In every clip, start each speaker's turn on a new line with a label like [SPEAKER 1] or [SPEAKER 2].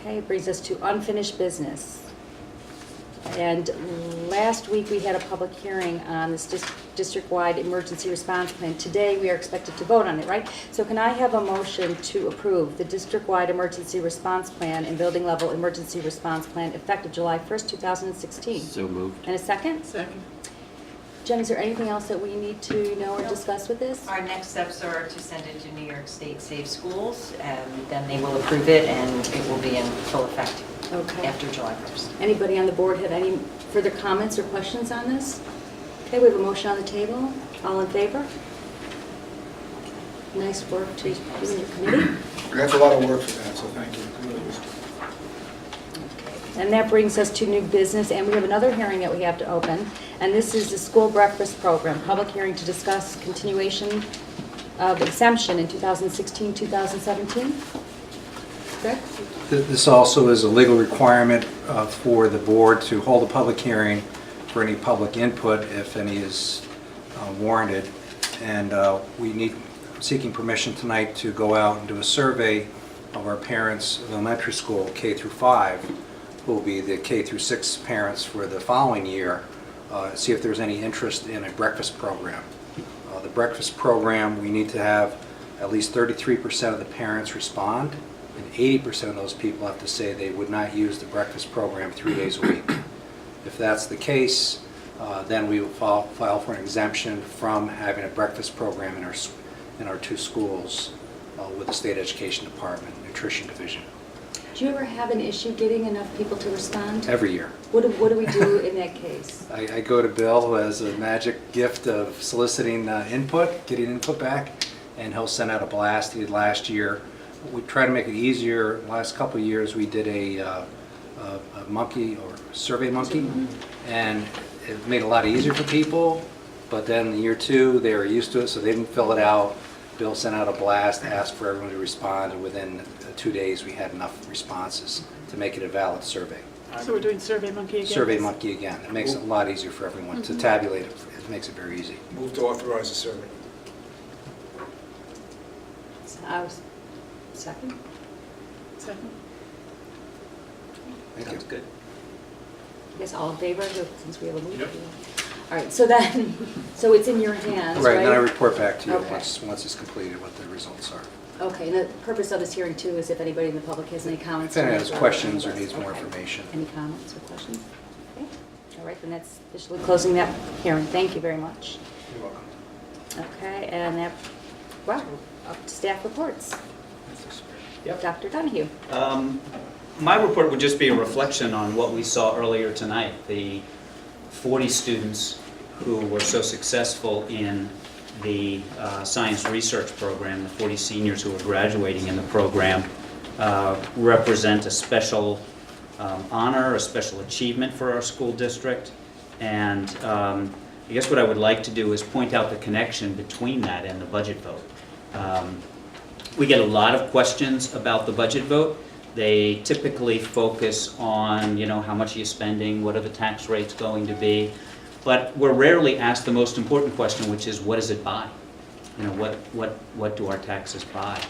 [SPEAKER 1] Okay, brings us to unfinished business. And last week we had a public hearing on this district-wide emergency response plan. Today we are expected to vote on it, right? So can I have a motion to approve the district-wide emergency response plan and building level emergency response plan effective July 1st, 2016?
[SPEAKER 2] So moved.
[SPEAKER 1] And a second?
[SPEAKER 3] Second.
[SPEAKER 1] Jen, is there anything else that we need to know or discuss with this?
[SPEAKER 4] Our next steps are to send it to New York State Safe Schools, and then they will approve it, and it will be in full effect
[SPEAKER 1] Okay.
[SPEAKER 4] after July 1st.
[SPEAKER 1] Anybody on the board have any further comments or questions on this? Okay, we have a motion on the table. All in favor? Nice work to you and your committee.
[SPEAKER 5] That's a lot of work for that, so thank you. It really is.
[SPEAKER 1] And that brings us to new business, and we have another hearing that we have to open, and this is the school breakfast program, public hearing to discuss continuation of exemption in 2016-2017. Correct?
[SPEAKER 6] This also is a legal requirement for the board to hold a public hearing for any public input, if any is warranted. And seeking permission tonight to go out and do a survey of our parents of elementary school, K through 5, who will be the K through 6 parents for the following year, see if there's any interest in a breakfast program. The breakfast program, we need to have at least 33% of the parents respond, and 80% of those people have to say they would not use the breakfast program 3 days a week. If that's the case, then we will file for an exemption from having a breakfast program in our 2 schools with the State Education Department, Nutrition Division.
[SPEAKER 1] Do you ever have an issue getting enough people to respond?
[SPEAKER 6] Every year.
[SPEAKER 1] What do we do in that case?
[SPEAKER 6] I go to Bill, who has a magic gift of soliciting input, getting input back, and he'll send out a blast. He did last year. We try to make it easier. The last couple of years we did a monkey or survey monkey, and it made it a lot easier for people, but then in year 2 they were used to it, so they didn't fill it out. Bill sent out a blast, asked for everyone to respond, and within 2 days we had enough responses to make it a valid survey.
[SPEAKER 3] So we're doing Survey Monkey again?
[SPEAKER 6] Survey Monkey again. It makes it a lot easier for everyone to tabulate it. It makes it very easy.
[SPEAKER 5] Move to authorize the survey.
[SPEAKER 1] Second?
[SPEAKER 3] Second.
[SPEAKER 6] Thank you.
[SPEAKER 2] Sounds good.
[SPEAKER 1] I guess all in favor, since we have a move?
[SPEAKER 5] Yep.
[SPEAKER 1] All right, so then, so it's in your hands,
[SPEAKER 6] Right,
[SPEAKER 1] right?
[SPEAKER 6] and then I report back to you
[SPEAKER 1] Okay.
[SPEAKER 6] once it's completed what the results are.
[SPEAKER 1] Okay, and the purpose of this hearing too is if anybody in the public has any comments.
[SPEAKER 6] If anyone has
[SPEAKER 1] to make
[SPEAKER 6] questions or
[SPEAKER 1] on
[SPEAKER 6] needs
[SPEAKER 1] this.
[SPEAKER 6] more
[SPEAKER 1] Okay.
[SPEAKER 6] information.
[SPEAKER 1] Any comments or questions? Okay, all right, then that's officially closing that hearing. Thank you very much.
[SPEAKER 5] You're welcome.
[SPEAKER 1] Okay, and that, well, up to staff reports.
[SPEAKER 2] Yep.
[SPEAKER 1] Dr. Donahue.
[SPEAKER 2] My report would just be a reflection on what we saw earlier tonight. The 40 students who were so successful in the science research program, the 40 seniors who are graduating in the program, represent a special honor, a special achievement for our school district. And I guess what I would like to do is point out the connection between that and the budget vote. We get a lot of questions about the budget vote. They typically focus on, how much are you spending, what are the tax rates going to be, but we're rarely asked the most important question, which is, what does it buy? What do our taxes buy?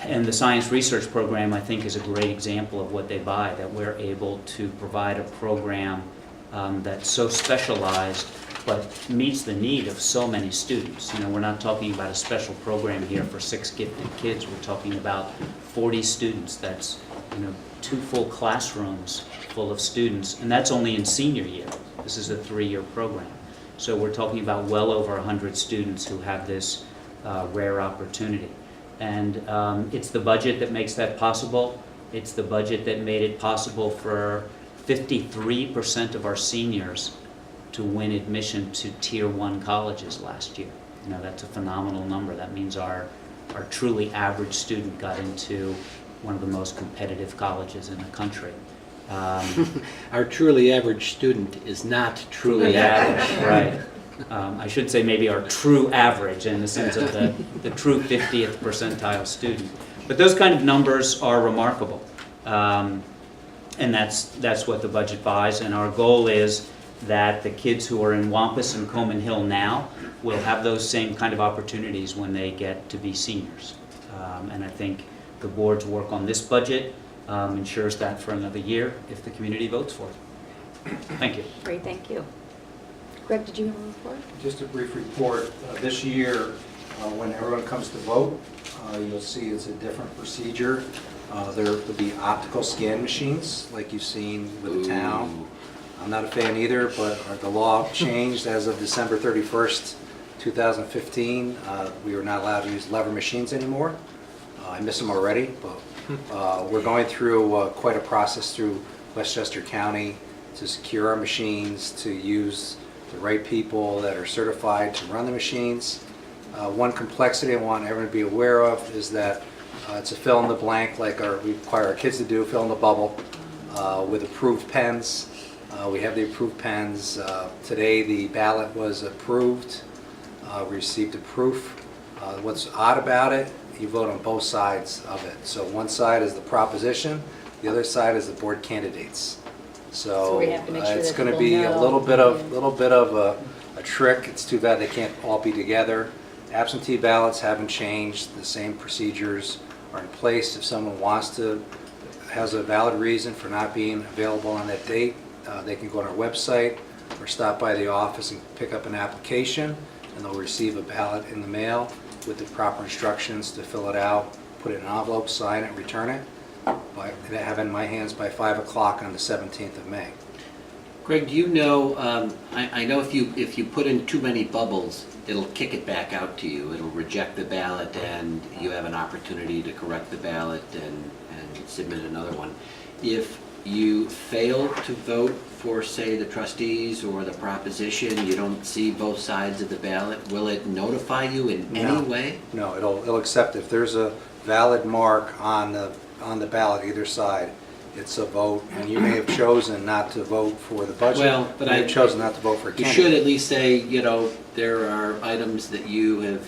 [SPEAKER 2] And the science research program, I think, is a great example of what they buy, that we're able to provide a program that's so specialized but meets the need of so many students. We're not talking about a special program here for 6 gifted kids. We're talking about 40 students. That's 2 full classrooms full of students, and that's only in senior year. This is a 3-year program. So we're talking about well over 100 students who have this rare opportunity. And it's the budget that makes that possible. It's the budget that made it possible for 53% of our seniors to win admission to Tier 1 colleges last year. That's a phenomenal number. That means our truly average student got into one of the most competitive colleges in the country.
[SPEAKER 7] Our truly average student is not truly
[SPEAKER 2] average, right. I should say maybe our true average in the sense of the true 50th percentile student. But those kind of numbers are remarkable. And that's what the budget buys, and our goal is that the kids who are in Wampus and Coman Hill now will have those same kind of opportunities when they get to be seniors. And I think the board's work on this budget ensures that for another year if the community votes for it. Thank you.
[SPEAKER 1] Great, thank you. Greg, did you have a report?
[SPEAKER 6] Just a brief report. This year, when everyone comes to vote, you'll see it's a different procedure. There will be optical scan machines like you've seen with the town. I'm not a fan either, but the law changed as of December 31st, 2015. We were not allowed to use lever machines anymore. I miss them already, but we're going through quite a process through Westchester County to secure our machines, to use the right people that are certified to run the machines. One complexity I want everyone to be aware of is that it's a fill in the blank, like we require our kids to do, fill in the bubble with approved pens. We have the approved pens. Today the ballot was approved. We received a proof. What's odd about it, you vote on both sides of it. So one side is the proposition, the other side is the board candidates. So
[SPEAKER 1] we have to make sure
[SPEAKER 6] it's
[SPEAKER 1] that
[SPEAKER 6] going to
[SPEAKER 1] people
[SPEAKER 6] be a
[SPEAKER 1] know.
[SPEAKER 6] little bit of a trick. It's too bad they can't all be together. Absentee ballots haven't changed. The same procedures are in place. If someone has a valid reason for not being available on that date, they can go on our website or stop by the office and pick up an application, and they'll receive a ballot in the mail with the proper instructions to fill it out, put it in an envelope, sign it, return it. I have it in my hands by 5 o'clock on the 17th of May.
[SPEAKER 7] Greg, do you know, I know if you put in too many bubbles, it'll kick it back out to you. It'll reject the ballot, and you have an opportunity to correct the ballot and submit another one. If you fail to vote for, say, the trustees or the proposition, you don't see both sides of the ballot, will it notify you in any way?
[SPEAKER 6] No, it'll accept if there's a valid mark on the ballot either side. It's a vote, and you may have chosen not to vote for the budget.
[SPEAKER 7] Well, but
[SPEAKER 6] you may have chosen not to vote for a
[SPEAKER 7] You
[SPEAKER 6] candidate.
[SPEAKER 7] should at least say, there are items that you have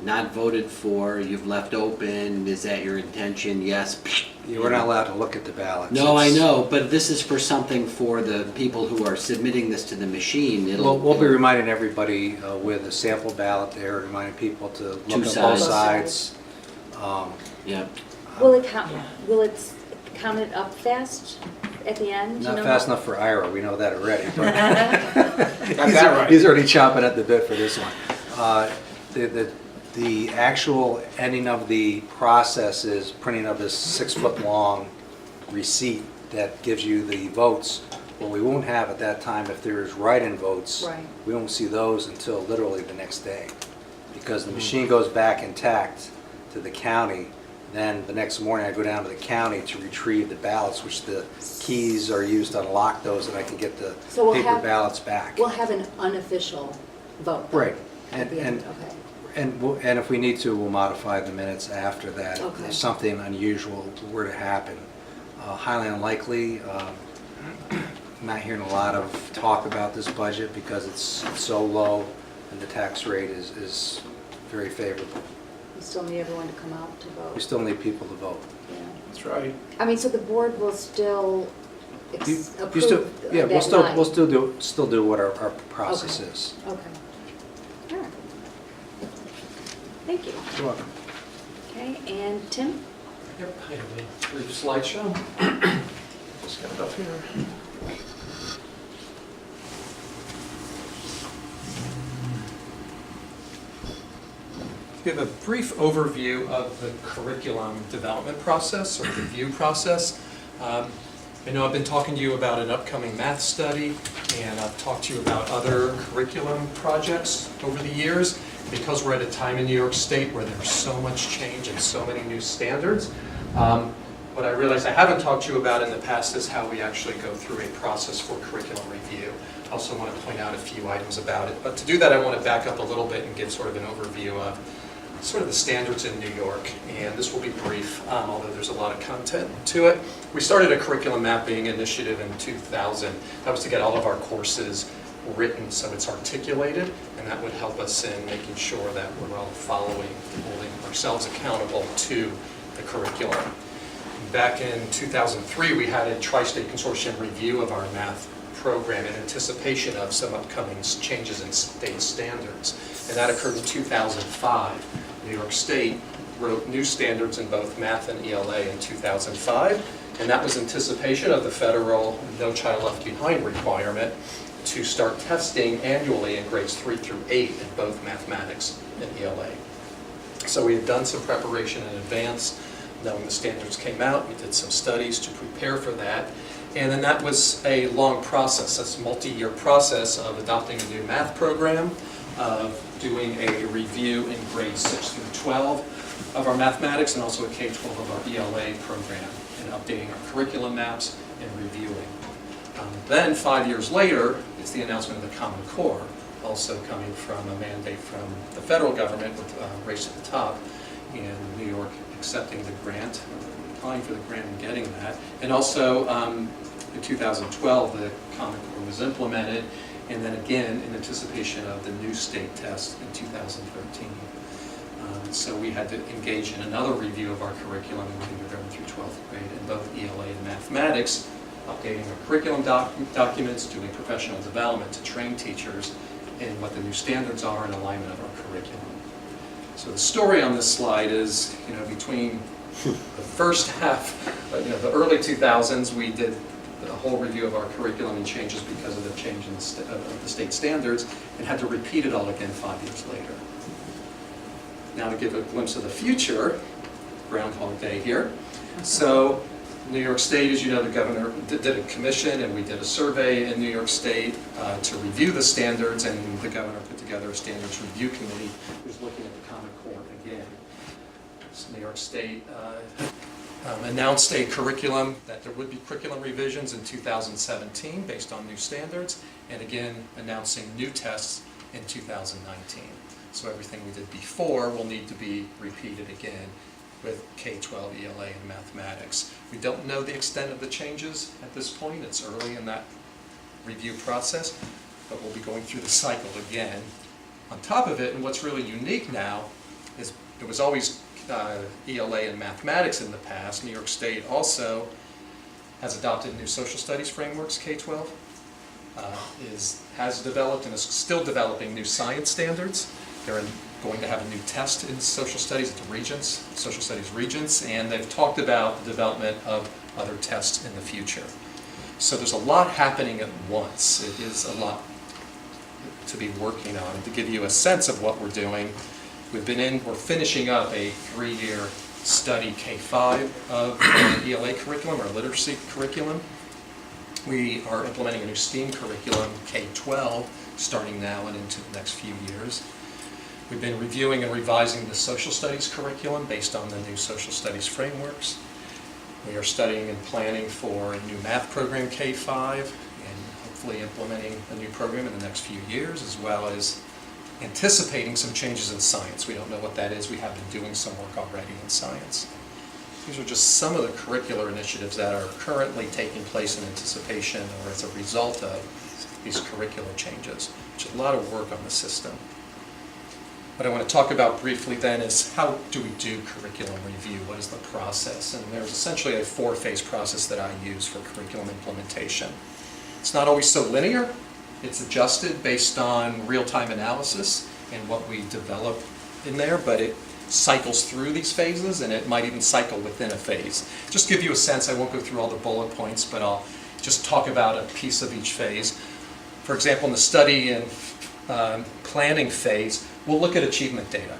[SPEAKER 7] not voted for, you've left open, is that your intention? Yes.
[SPEAKER 6] You were not allowed to look at the ballots.
[SPEAKER 7] No, I know, but this is for something for the people who are submitting this to the machine.
[SPEAKER 6] We'll be reminding everybody with a sample ballot there, reminding people to look
[SPEAKER 7] Two
[SPEAKER 6] at both
[SPEAKER 7] sides.
[SPEAKER 6] sides.
[SPEAKER 7] Yeah.
[SPEAKER 1] Will it count it up fast at the end? Do you
[SPEAKER 6] Not
[SPEAKER 1] know
[SPEAKER 6] fast
[SPEAKER 1] how-
[SPEAKER 6] enough for Ira, we know that already. But
[SPEAKER 5] Got that right.
[SPEAKER 6] he's already chomping at the bit for this one. The actual ending of the process is printing of this 6-foot-long receipt that gives you the votes. What we won't have at that time, if there's write-in votes,
[SPEAKER 1] Right.
[SPEAKER 6] we won't see those until literally the next day. Because the machine goes back intact to the county. Then the next morning, I go down to the county to retrieve the ballots, which the keys are used to unlock those, and I can get the
[SPEAKER 1] So we'll
[SPEAKER 6] paper
[SPEAKER 1] have-
[SPEAKER 6] ballots back.
[SPEAKER 1] We'll have an unofficial vote.
[SPEAKER 6] Right.
[SPEAKER 1] At the end, okay.
[SPEAKER 6] And if we need to, we'll modify the minutes after that.
[SPEAKER 1] Okay.
[SPEAKER 6] If something unusual were to happen. Highly unlikely. Not hearing a lot of talk about this budget because it's so low and the tax rate is very favorable.
[SPEAKER 1] We still need everyone to come out to vote.
[SPEAKER 6] We still need people to vote.
[SPEAKER 1] Yeah.
[SPEAKER 5] That's right.
[SPEAKER 1] I mean, so the board will still
[SPEAKER 6] You
[SPEAKER 1] approve
[SPEAKER 6] still- Yeah,
[SPEAKER 1] that
[SPEAKER 6] we'll
[SPEAKER 1] night?
[SPEAKER 6] still do what our process
[SPEAKER 1] Okay.
[SPEAKER 6] is.
[SPEAKER 1] Okay. All right. Thank you.
[SPEAKER 6] You're welcome.
[SPEAKER 1] Okay, and Tim?
[SPEAKER 8] Yep, I have a brief slideshow. Just got it up here. Give a brief overview of the curriculum development process or review process. I know I've been talking to you about an upcoming math study, and I've talked to you about other curriculum projects over the years. Because we're at a time in New York State where there's so much change and so many new standards, what I realized I haven't talked to you about in the past is how we actually go through a process for curriculum review. I also want to point out a few items about it. But to do that, I want to back up a little bit and give sort of an overview of sort of the standards in New York. And this will be brief, although there's a lot of content to it. We started a curriculum mapping initiative in 2000. That was to get all of our courses written so it's articulated, and that would help us in making sure that we're all following, holding ourselves accountable to the curriculum. Back in 2003, we had a Tri-State Consortium review of our math program in anticipation of some upcoming changes in state standards, and that occurred in 2005. New York State wrote new standards in both math and ELA in 2005, and that was anticipation of the federal No Child Left Behind requirement to start testing annually in grades 3 through 8 in both mathematics and ELA. So we had done some preparation in advance, knowing the standards came out. We did some studies to prepare for that. And then that was a long process. That's a multi-year process of adopting a new math program, of doing a review in grades 6 through 12 of our mathematics, and also a K-12 of our ELA program, and updating our curriculum maps and reviewing. Then 5 years later, it's the announcement of the Common Core, also coming from a mandate from the federal government with Race to the Top, and New York accepting the grant, applying for the grant and getting that. And also in 2012, the Common Core was implemented, and then again in anticipation of the new state test in 2013. So we had to engage in another review of our curriculum in kindergarten through 12th grade in both ELA and mathematics, updating our curriculum documents, doing professional development to train teachers in what the new standards are and alignment of our curriculum. So the story on this slide is, between the first half, the early 2000s, we did a whole review of our curriculum and changes because of the change in the state standards, and had to repeat it all again 5 years later. Now to give a glimpse of the future, Groundhog Day here. So New York State, as you know, the governor did a commission, and we did a survey in New York State to review the standards, and the governor put together a standards review committee who's looking at the Common Core again. So New York State announced a curriculum, that there would be curriculum revisions in 2017 based on new standards, and again announcing new tests in 2019. So everything we did before will need to be repeated again with K-12, ELA, and mathematics. We don't know the extent of the changes at this point. It's early in that review process, but we'll be going through the cycle again. On top of it, and what's really unique now, is it was always ELA and mathematics in the past. New York State also has adopted new social studies frameworks, K-12, has developed and is still developing new science standards. They're going to have a new test in social studies at the regents, social studies regents, and they've talked about the development of other tests in the future. So there's a lot happening at once. It is a lot to be working on. And to give you a sense of what we're doing, we're finishing up a 3-year study K-5 of our ELA curriculum, our literacy curriculum. We are implementing a new STEAM curriculum, K-12, starting now and into the next few years. We've been reviewing and revising the social studies curriculum based on the new social studies frameworks. We are studying and planning for a new math program, K-5, and hopefully implementing a new program in the next few years, as well as anticipating some changes in science. We don't know what that is. We have been doing some work already in science. These are just some of the curricular initiatives that are currently taking place in anticipation or as a result of these curricular changes, which is a lot of work on the system. What I want to talk about briefly then is how do we do curriculum review? What is the process? And there's essentially a 4-phase process that I use for curriculum implementation. It's not always so linear. It's adjusted based on real-time analysis and what we develop in there, but it cycles through these phases, and it might even cycle within a phase. Just to give you a sense, I won't go through all the bullet points, but I'll just talk about a piece of each phase. For example, in the study and planning phase, we'll look at achievement data.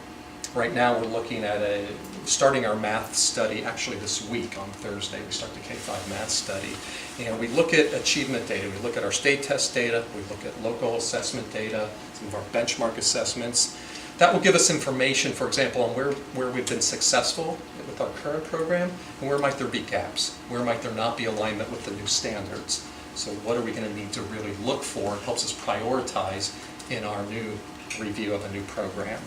[SPEAKER 8] Right now we're looking at starting our math study actually this week on Thursday. We start the K-5 math study. And we look at achievement data. We look at our state test data. We look at local assessment data, some of our benchmark assessments. That will give us information, for example, on where we've been successful with our current program and where might there be gaps. Where might there not be alignment with the new standards. So what are we going to need to really look for? It helps us prioritize in our new review of a new program.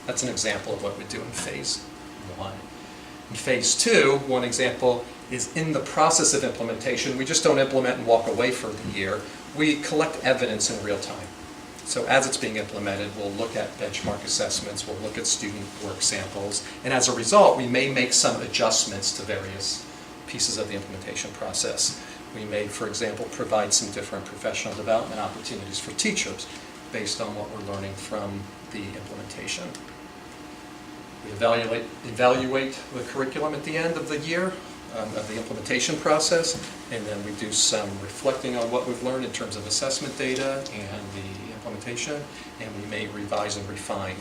[SPEAKER 8] That's an example of what we do in phase 1. In phase 2, one example is in the process of implementation. We just don't implement and walk away for the year. We collect evidence in real time. So as it's being implemented, we'll look at benchmark assessments, we'll look at student work samples, and as a result, we may make some adjustments to various pieces of the implementation process. We may, for example, provide some different professional development opportunities for teachers based on what we're learning from the implementation. We evaluate the curriculum at the end of the year, of the implementation process, and then we do some reflecting on what we've learned in terms of assessment data and the implementation, and we may revise and refine.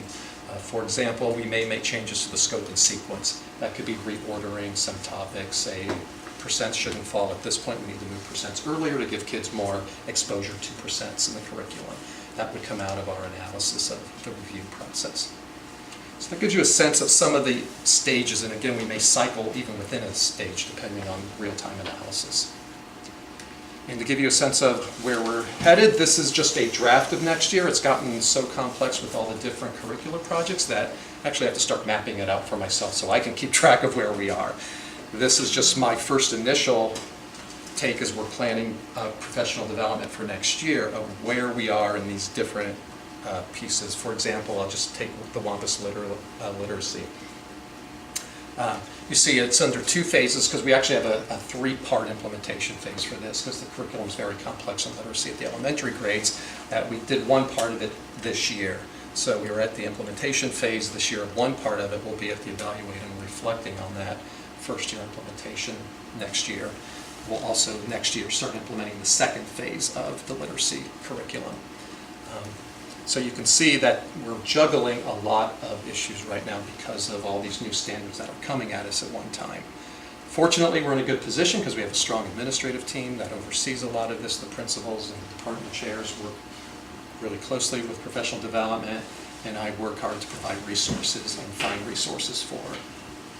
[SPEAKER 8] For example, we may make changes to the scope and sequence. That could be reordering some topics, say percents shouldn't fall at this point, we need to move percents earlier to give kids more exposure to percents in the curriculum. That would come out of our analysis of the review process. So that gives you a sense of some of the stages, and again, we may cycle even within a stage depending on real-time analysis. And to give you a sense of where we're headed, this is just a draft of next year. It's gotten so complex with all the different curricular projects that I actually have to start mapping it out for myself so I can keep track of where we are. This is just my first initial take as we're planning professional development for next year of where we are in these different pieces. For example, I'll just take the Wampus literacy. You see it's under two phases because we actually have a three-part implementation phase for this because the curriculum is very complex in literacy at the elementary grades. We did one part of it this year. So we were at the implementation phase this year. One part of it will be at the evaluating and reflecting on that first year implementation next year. We'll also next year start implementing the second phase of the literacy curriculum. So you can see that we're juggling a lot of issues right now because of all these new standards that are coming at us at one time. Fortunately, we're in a good position because we have a strong administrative team that oversees a lot of this. The principals and department chairs work really closely with professional development, and I work hard to provide resources and find resources for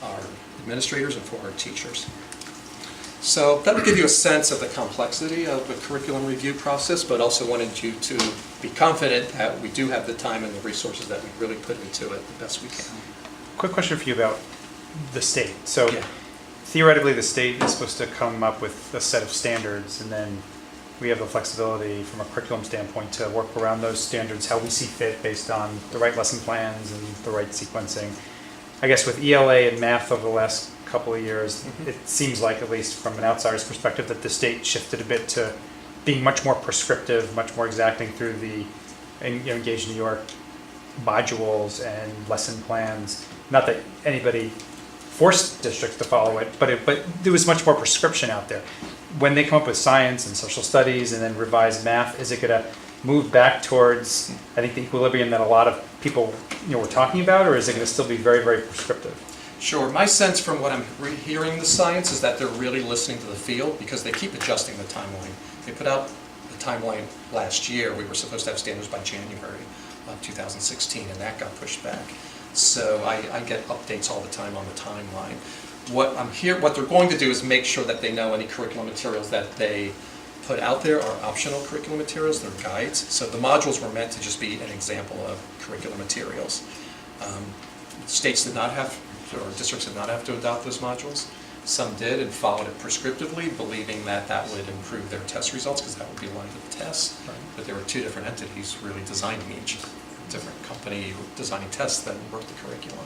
[SPEAKER 8] our administrators and for our teachers. So that would give you a sense of the complexity of the curriculum review process, but also wanted you to be confident that we do have the time and the resources that we really put into it the best we can.
[SPEAKER 9] Quick question for you about the state. So
[SPEAKER 8] Yeah.
[SPEAKER 9] theoretically, the state is supposed to come up with a set of standards, and then we have the flexibility from a curriculum standpoint to work around those standards how we see fit based on the right lesson plans and the right sequencing. I guess with ELA and math over the last couple of years, it seems like, at least from an outsider's perspective, that the state shifted a bit to being much more prescriptive, much more exacting through the Engage New York modules and lesson plans. Not that anybody forced districts to follow it, but there was much more prescription out there. When they come up with science and social studies and then revised math, is it going to move back towards, I think, the equilibrium that a lot of people were talking about, or is it going to still be very, very prescriptive?
[SPEAKER 8] Sure. My sense from what I'm hearing the science is that they're really listening to the field because they keep adjusting the timeline. They put out the timeline last year. We were supposed to have standards by January of 2016, and that got pushed back. So I get updates all the time on the timeline. What they're going to do is make sure that they know any curriculum materials that they put out there are optional curriculum materials, they're guides. So the modules were meant to just be an example of curriculum materials. States did not have, or districts did not have to adopt those modules. Some did and followed it prescriptively, believing that that would improve their test results because that would be one of the tests. Right. But there were two different entities really designing each, different company designing tests that wrote the curriculum.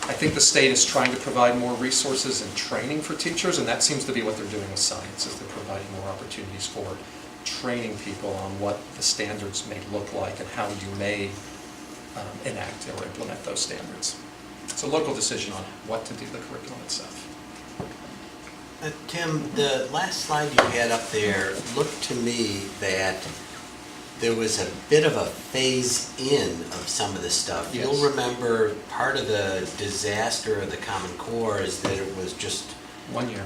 [SPEAKER 8] I think the state is trying to provide more resources and training for teachers, and that seems to be what they're doing with science, is they're providing more opportunities for training people on what the standards may look like and how you may enact or implement those standards. It's a local decision on what to do the curriculum itself.
[SPEAKER 7] Tim, the last slide you had up there looked to me that there was a bit of a phase-in of some of this stuff.
[SPEAKER 8] Yes.
[SPEAKER 7] You'll remember part of the disaster of the Common Core is that it was just
[SPEAKER 8] 1 year.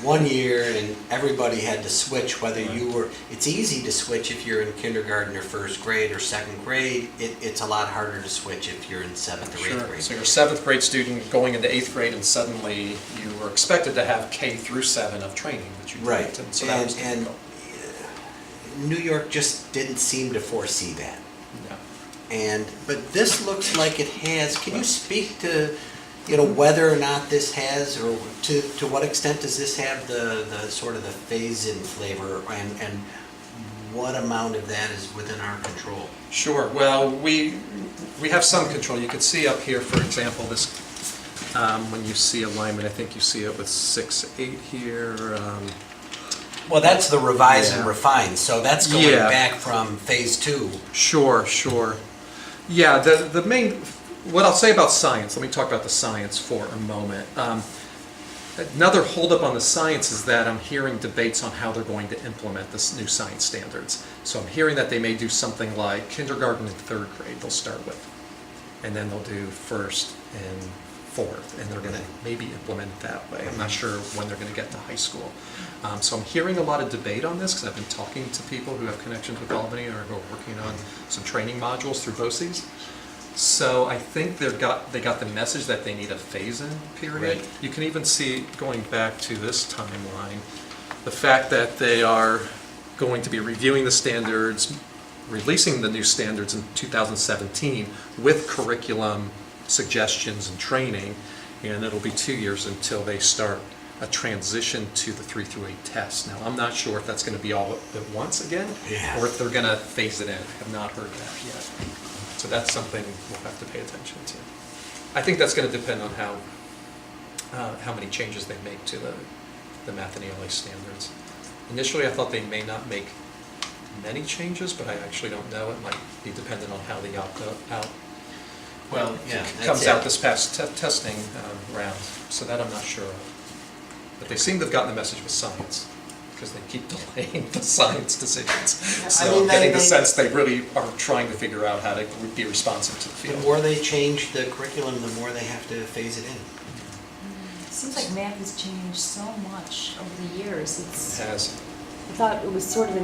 [SPEAKER 7] 1 year and everybody had to switch, whether you were, it's easy to switch if you're in kindergarten or first grade or second grade. It's a lot harder to switch if you're in 7th or 8th grade.
[SPEAKER 8] So you're a 7th grade student going into 8th grade and suddenly you were expected to have K through 7 of training that you did.
[SPEAKER 7] Right.
[SPEAKER 8] And so that was
[SPEAKER 7] and
[SPEAKER 8] difficult.
[SPEAKER 7] New York just didn't seem to foresee that.
[SPEAKER 8] No.
[SPEAKER 7] But this looks like it has. Can you speak to, whether or not this has, or to what extent does this have the sort of the phase-in flavor, and what amount of that is within our control?
[SPEAKER 8] Sure. Well, we have some control. You can see up here, for example, this when you see alignment, I think you see it with 6-8 here.
[SPEAKER 7] Well, that's the revise and
[SPEAKER 8] Yeah.
[SPEAKER 7] refine, so that's going
[SPEAKER 8] Yeah.
[SPEAKER 7] back from phase 2.
[SPEAKER 8] Sure. Yeah, the main what I'll say about science, let me talk about the science for a moment. Another holdup on the science is that I'm hearing debates on how they're going to implement this new science standards. So I'm hearing that they may do something like kindergarten and third grade they'll start with. And then they'll do first and fourth, and they're gonna maybe implement it that way. I'm not sure when they're gonna get to high school. So I'm hearing a lot of debate on this, because I've been talking to people who have connections with Albany or who are working on some training modules through BOCES. So I think they got the message that they need a phase-in period.
[SPEAKER 7] Right.
[SPEAKER 8] You can even see, going back to this timeline, the fact that they are going to be reviewing the standards, releasing the new standards in 2017 with curriculum suggestions and training, and it'll be 2 years until they start a transition to the 3 through 8 tests. Now, I'm not sure if that's going to be all at once again, or if they're going to phase it in. I have not heard that yet. So that's something we'll have to pay attention to. I think that's going to depend on how many changes they make to the math and ELA standards. Initially, I thought they may not make many changes, but I actually don't know. It might be dependent on how the opt-out
[SPEAKER 7] Well, yeah,
[SPEAKER 8] comes out this past testing round. So that I'm not sure of. But they seem to have gotten the message with science, because they keep delaying the science decisions. So
[SPEAKER 10] I mean,
[SPEAKER 8] I'm getting the
[SPEAKER 10] they-
[SPEAKER 8] sense they really are trying to figure out how to be responsive to the
[SPEAKER 10] The
[SPEAKER 8] field.
[SPEAKER 10] more they change the curriculum, the more they have to phase it in.
[SPEAKER 1] It seems like math has changed so much over the years.
[SPEAKER 8] It has.
[SPEAKER 1] I thought it was sort of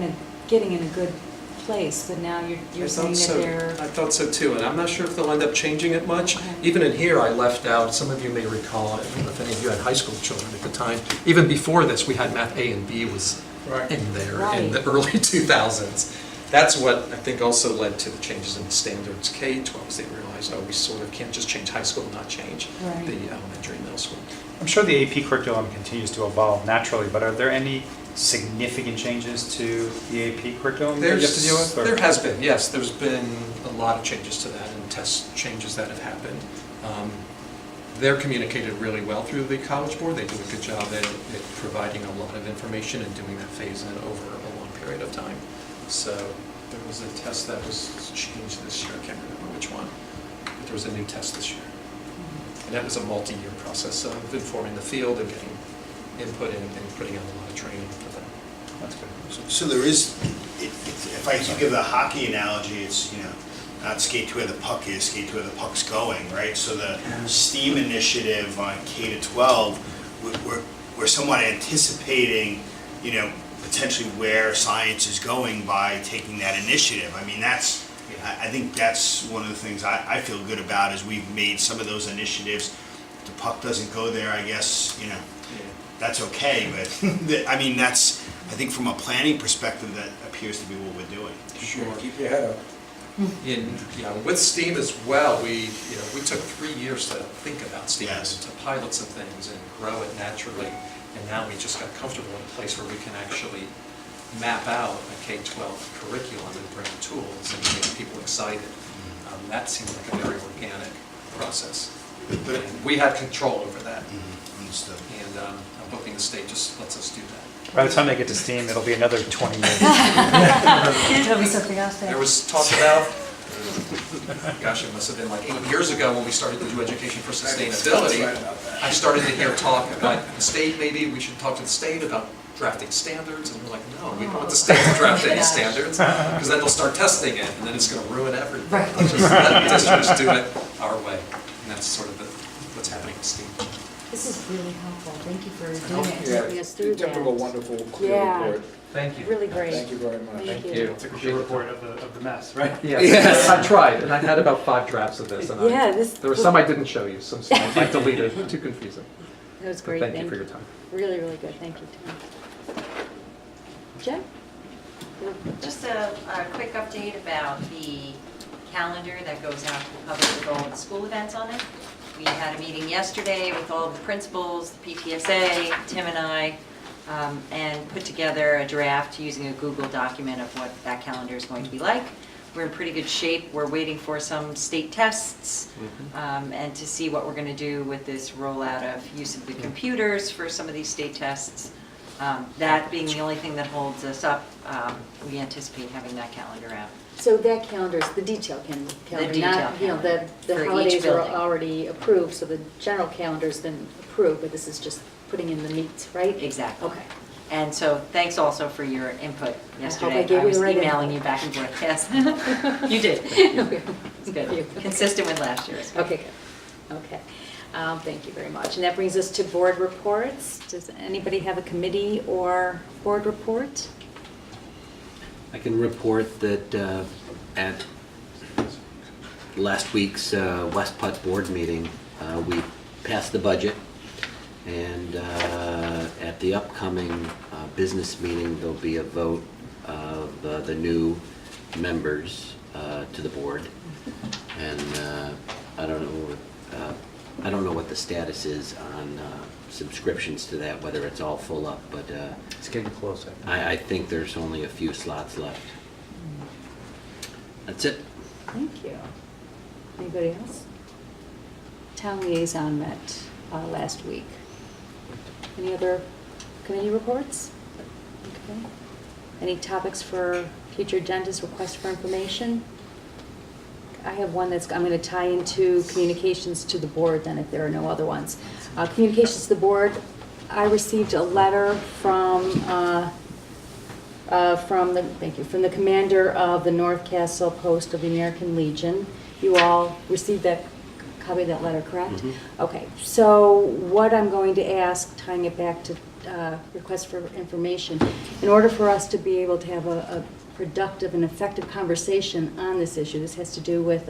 [SPEAKER 1] getting in a good place, but now you're saying that they're.
[SPEAKER 8] I thought so too, and I'm not sure if they'll end up changing it much.
[SPEAKER 1] Okay.
[SPEAKER 8] Even in here, I left out, some of you may recall, I don't know if any of you had high school children at the time, even before this, we had math A and B was in there in the early 2000s. That's what I think also led to the changes in the standards. K-12s, they realized, oh, we sort of can't just change high school and not change
[SPEAKER 1] Right.
[SPEAKER 8] the elementary and middle school.
[SPEAKER 9] I'm sure the AP curriculum continues to evolve naturally, but are there any significant changes to the AP curriculum that you have to deal with? Or?
[SPEAKER 8] There has been, yes. There's been a lot of changes to that and test changes that have happened. They're communicated really well through the College Board. They do a good job at providing a lot of information and doing that phase-in over a long period of time. So there was a test that was changed this year. I can't remember which one, but there was a new test this year. And that was a multi-year process of informing the field and getting input and putting out a lot of training for them.
[SPEAKER 9] That's good.
[SPEAKER 5] So there is, if I could give the hockey analogy, it's, not skate to where the puck is, skate to where the puck's going, right? So the STEAM initiative on K to 12, we're somewhat anticipating, potentially where science is going by taking that initiative. I mean, I think that's one of the things I feel good about, is we've made some of those initiatives. If the puck doesn't go there, I guess, that's okay, but I mean, I think from a planning perspective, that appears to be what we're doing.
[SPEAKER 8] Sure.
[SPEAKER 5] Keep your head up.
[SPEAKER 8] With STEAM as well, we took 3 years to think about STEAM,
[SPEAKER 5] Yes.
[SPEAKER 8] to pilot some things and grow it naturally. And now we just got comfortable in a place where we can actually map out a K-12 curriculum and bring tools and make people excited. That seemed like a very organic process.
[SPEAKER 5] But-
[SPEAKER 8] And we had control over that.
[SPEAKER 5] Understood.
[SPEAKER 8] And I'm hoping the state just lets us do that.
[SPEAKER 9] By the time they get to STEAM, it'll be another 20 years.
[SPEAKER 1] There'll be something else there.
[SPEAKER 8] There was talk about, gosh, it must have been like 8 years ago when we started to do education for sustainability. I started to hear talk about the state, maybe we should talk to the state about drafting standards, and we're like, no, we don't want the state to draft any standards, because then they'll start testing it, and then it's going to ruin everything.
[SPEAKER 1] Right.
[SPEAKER 8] Let's just let districts do it our way, and that's sort of what's happening with STEAM.
[SPEAKER 1] This is really helpful. Thank you for
[SPEAKER 5] Yeah,
[SPEAKER 1] doing it, taking us through that.
[SPEAKER 5] typical wonderful, clear
[SPEAKER 1] Yeah.
[SPEAKER 5] report.
[SPEAKER 8] Thank you.
[SPEAKER 1] Really great.
[SPEAKER 5] Thank you very much.
[SPEAKER 1] Thank you.
[SPEAKER 9] It's a complete report of the mess, right?
[SPEAKER 11] Yes, I tried, and I had about 5 drafts of this, and
[SPEAKER 1] Yeah,
[SPEAKER 11] there were some I didn't show you, some I deleted, too confusing.
[SPEAKER 1] That was
[SPEAKER 11] But
[SPEAKER 1] great.
[SPEAKER 11] thank you for your time.
[SPEAKER 1] Really, really good. Thank you, Tim. Jen?
[SPEAKER 4] Just a quick update about the calendar that goes out to the public with all the school events on it. We had a meeting yesterday with all the principals, the PTSA, Tim and I, and put together a draft using a Google document of what that calendar is going to be like. We're in pretty good shape. We're waiting for some state tests and to see what we're going to do with this rollout of use of the computers for some of these state tests. That being the only thing that holds us up, we anticipate having that calendar out.
[SPEAKER 1] So that calendar is the detail calendar,
[SPEAKER 4] detail
[SPEAKER 1] not, you know,
[SPEAKER 4] calendar
[SPEAKER 1] the
[SPEAKER 4] for each
[SPEAKER 1] holidays are
[SPEAKER 4] building.
[SPEAKER 1] already approved, so the general calendar's been approved, but this is just putting in the meat, right?
[SPEAKER 4] Exactly.
[SPEAKER 1] Okay.
[SPEAKER 4] And so thanks also for your input yesterday.
[SPEAKER 1] I gave you
[SPEAKER 4] was
[SPEAKER 1] the right
[SPEAKER 4] emailing
[SPEAKER 1] info.
[SPEAKER 4] you back and forth, yes. You did.
[SPEAKER 1] Okay.
[SPEAKER 4] It's good.
[SPEAKER 1] Thank you.
[SPEAKER 4] Consistent with last year's.
[SPEAKER 1] Okay, good. Okay. Thank you very much. And that brings us to board reports. Does anybody have a committee or board report?
[SPEAKER 7] I can report that at last week's West Putt board meeting, we passed the budget, and at the upcoming business meeting, there'll be a vote of the new members to the board. And I don't know what the status is on subscriptions to that, whether it's all full up, but
[SPEAKER 2] It's getting closer.
[SPEAKER 7] I think there's only a few slots left. That's it.
[SPEAKER 1] Thank you. Anybody else? Town liaison met last week. Any other committee reports? Okay. Any topics for future agendas, requests for information? I have one that's, I'm going to tie into communications to the board then if there are no other ones. Communications to the board, I received a letter from the commander of the North Castle Post of the American Legion. You all received that copy of that letter, correct?
[SPEAKER 7] Mm-hmm.
[SPEAKER 1] Okay, so what I'm going to ask, tying it back to request for information, in order for us to be able to have a productive and effective conversation on this issue, this has to do with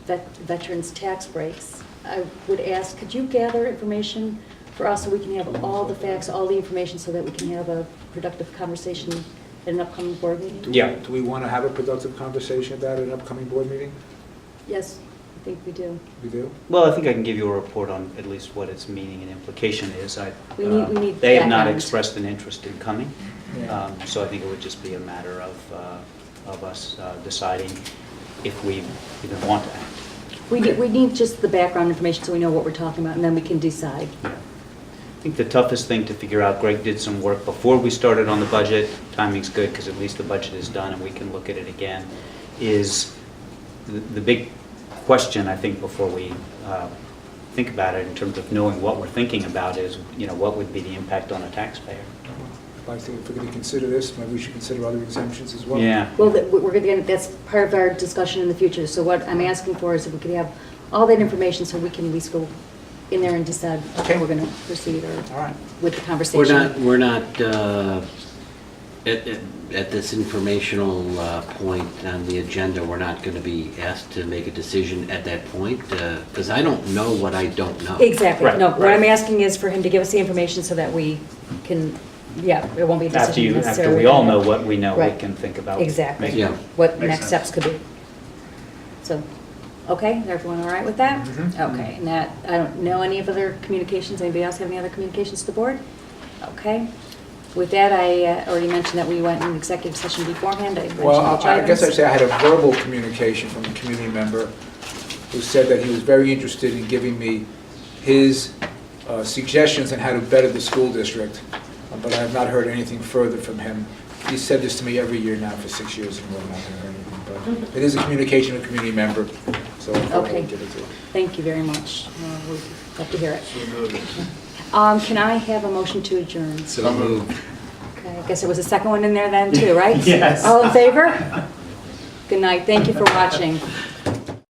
[SPEAKER 1] veterans' tax breaks, I would ask, could you gather information for us so we can have all the facts, all the information, so that we can have a productive conversation at an upcoming board meeting?
[SPEAKER 12] Yeah. Do we want to have a productive conversation about it at an upcoming board meeting?
[SPEAKER 1] Yes, I think we do.
[SPEAKER 12] We do?
[SPEAKER 2] Well, I think I can give you a report on at least what its meaning and implication is.
[SPEAKER 1] We need
[SPEAKER 2] They have not
[SPEAKER 1] background.
[SPEAKER 2] expressed an interest in coming,
[SPEAKER 12] Yeah.
[SPEAKER 2] so I think it would just be a matter of us deciding if we even want to act.
[SPEAKER 1] We need just the background information so we know what we're talking about, and then we can decide.
[SPEAKER 2] I think the toughest thing to figure out, Greg did some work before we started on the budget, timing's good because at least the budget is done and we can look at it again, is the big question, I think, before we think about it in terms of knowing what we're thinking about is, you know, what would be the impact on a taxpayer?
[SPEAKER 12] I think if we're going to consider this, maybe we should consider other exemptions as well.
[SPEAKER 2] Yeah.
[SPEAKER 1] Well, we're going to, that's part of our discussion in the future. So what I'm asking for is if we could have all that information so we can at least go in there and decide
[SPEAKER 12] Okay.
[SPEAKER 1] if we're going to proceed or
[SPEAKER 12] All right.
[SPEAKER 1] with the conversation.
[SPEAKER 7] We're not at this informational point on the agenda, we're not going to be asked to make a decision at that point, because I don't know what I don't know.
[SPEAKER 1] Exactly.
[SPEAKER 2] Right,
[SPEAKER 1] No, what
[SPEAKER 2] right.
[SPEAKER 1] I'm asking is for him to give us the information so that we can, yeah, it won't be a decision necessarily.
[SPEAKER 2] After we all know what we know, we
[SPEAKER 1] Right.
[SPEAKER 2] can think about.
[SPEAKER 1] Exactly.
[SPEAKER 2] making-
[SPEAKER 7] Yeah.
[SPEAKER 1] What
[SPEAKER 2] Makes
[SPEAKER 1] next
[SPEAKER 2] sense.
[SPEAKER 1] steps could be. So, okay, is everyone all right with that?
[SPEAKER 12] Mhm.
[SPEAKER 1] Okay, and that, I don't know any of other communications, anybody else have any other communications to the board? Okay, with that, I already mentioned that we went in executive session beforehand, I mentioned
[SPEAKER 12] Well,
[SPEAKER 1] which
[SPEAKER 12] I guess I'd
[SPEAKER 1] items.
[SPEAKER 12] say I had a verbal communication from a community member who said that he was very interested in giving me his suggestions on how to better the school district, but I have not heard anything further from him. He said this to me every year now for 6 years, and I'm not going to hear anything, but it is a communication with a community member, so I thought I
[SPEAKER 1] Okay.
[SPEAKER 12] would give it to him.
[SPEAKER 1] Thank you very much, we'd love to hear it. Can I have a motion to adjourn?
[SPEAKER 7] So moved.
[SPEAKER 1] Okay, I guess there was a second one in there then too, right?
[SPEAKER 2] Yes.
[SPEAKER 1] All in favor? Good night, thank you for watching.